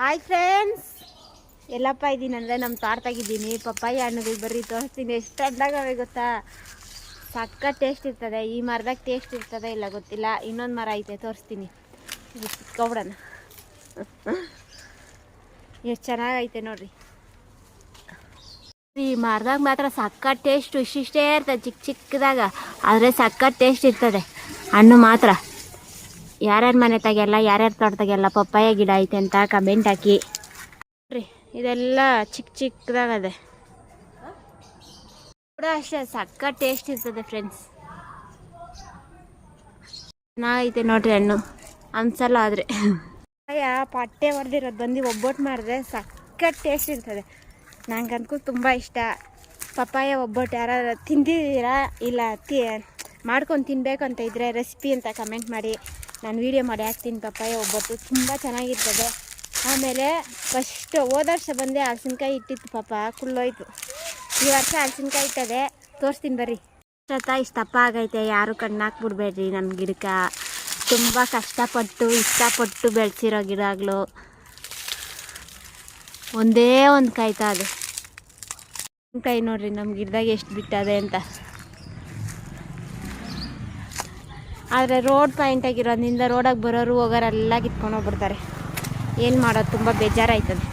Hi friends, ಎಲ್ಲಪ್ಪ ಇದ್ದೀನಿ ಅಂದರೆ ನಮ್ಮ ತೋಟದಾಗಿದ್ದೀನಿ. ಪಪ್ಪಾಯಿ ಹಣ್ಣುಗಳು ಬರ್ರಿ ತೋರಿಸ್ತೀನಿ. ಎಷ್ಟು ಹಣ್ಣಾಗವೆ ಗೊತ್ತಾ, ಸಕ್ಕ ಟೇಸ್ಟ್ ಇರ್ತದೆ. ಈ ಮರದಾಗ ಟೇಸ್ಟ್ ಇರ್ತದೆ ಇಲ್ಲ ಗೊತ್ತಿಲ್ಲ. ಇನ್ನೊಂದು ಮರ ಐತೆ, ತೋರಿಸ್ತೀನಿ. ಸಿಕ್ಕೊಬಿಡೋಣ. ಎಷ್ಟು ಚೆನ್ನಾಗೈತೆ ನೋಡ್ರಿ. ಈ ಮರದಾಗ ಮಾತ್ರ ಸಕ್ಕ ಟೇಸ್ಟು ಇಷ್ಟಿಷ್ಟೇ ಇರ್ತದೆ, ಚಿಕ್ಕ ಚಿಕ್ಕದಾಗ. ಆದರೆ ಸಕ್ಕ ಟೇಸ್ಟ್ ಇರ್ತದೆ ಹಣ್ಣು ಮಾತ್ರ. ಯಾರ್ಯಾರ ಮನೆ ತಗೆಲ್ಲ, ಯಾರ್ಯಾರ ತೋಟದಾಗೆಲ್ಲ ಪಪ್ಪಾಯ ಗಿಡ ಐತೆ ಅಂತ ಕಮೆಂಟ್ ಹಾಕಿ ನೋಡ್ರಿ. ಇದೆಲ್ಲ ಚಿಕ್ಕ ಚಿಕ್ಕದಾಗದೆ ಕೂಡ ಅಷ್ಟೇ ಸಕ್ಕ ಟೇಸ್ಟ್ ಇರ್ತದೆ ಫ್ರೆಂಡ್ಸ್. ಚೆನ್ನಾಗೈತೆ ನೋಡ್ರಿ ಹಣ್ಣು. ಅನ್ಸಲ್ಲ ಆದರೆ ಪಟ್ಟೆ ಹೊಡೆದಿರೋದು ಬಂದು ಒಬ್ಬಟ್ಟು ಮಾಡಿದ್ರೆ ಸಕ್ಕ ಟೇಸ್ಟ್ ಇರ್ತದೆ. ನಂಗಂತೂ ತುಂಬ ಇಷ್ಟ ಪಪ್ಪಾಯ ಒಬ್ಬಟ್ಟು. ಯಾರು ತಿಂದಿದ್ದೀರಾ ಇಲ್ಲ ಮಾಡ್ಕೊಂಡು ತಿನ್ನಬೇಕು ಅಂತ ಇದ್ದರೆ ರೆಸಿಪಿ ಅಂತ ಕಮೆಂಟ್ ಮಾಡಿ, ನಾನು ವೀಡಿಯೋ ಮಾಡಿ ಹಾಕ್ತೀನಿ. ಪಪ್ಪಾಯ ಒಬ್ಬಟ್ಟು ತುಂಬ ಚೆನ್ನಾಗಿರ್ತದೆ. ಆಮೇಲೆ ಫಸ್ಟ್ ಹೋದ ವರ್ಷ ಬಂದೆ ಹಲಸಿನಕಾಯಿ ಇಟ್ಟಿತ್ತು, ಪಾಪ ಕುಳ್ಳೋಯ್ತು. ಈ ವರ್ಷ ಹಲಸಿನಕಾಯಿ ಇಟ್ಟದೆ, ತೋರಿಸ್ತೀನಿ ಬರ್ರಿ. ಇಷ್ಟಪ್ಪ ಆಗೈತೆ. ಯಾರು ಕಣ್ಣಾಕ್ಬಿಡ್ಬೇಡ್ರಿ ನನ್ನ ಗಿಡಕ್ಕೆ. ತುಂಬ ಕಷ್ಟಪಟ್ಟು ಇಷ್ಟಪಟ್ಟು ಬೆಳೆಸಿರೋ ಗಿಡಗಳು. ಒಂದೇ ಒಂದು ಕಾಯ್ತಾ ಅದು ಕಾಯಿ ನೋಡ್ರಿ ನಮ್ಮ ಗಿಡದಾಗ ಎಷ್ಟು ಬಿಟ್ಟದೆ ಅಂತ. ಆದರೆ ರೋಡ್ ಪಾಯಿಂಟ್ ಆಗಿರೋದ್ರಿಂದ ರೋಡಾಗಿ ಬರೋರು ಹೋಗೋರೆಲ್ಲ ಕಿತ್ಕೊಂಡು ಹೋಗ್ಬಿಡ್ತಾರೆ. ಏನು ಮಾಡೋದು, ತುಂಬ ಬೇಜಾರಾಯ್ತದೆ.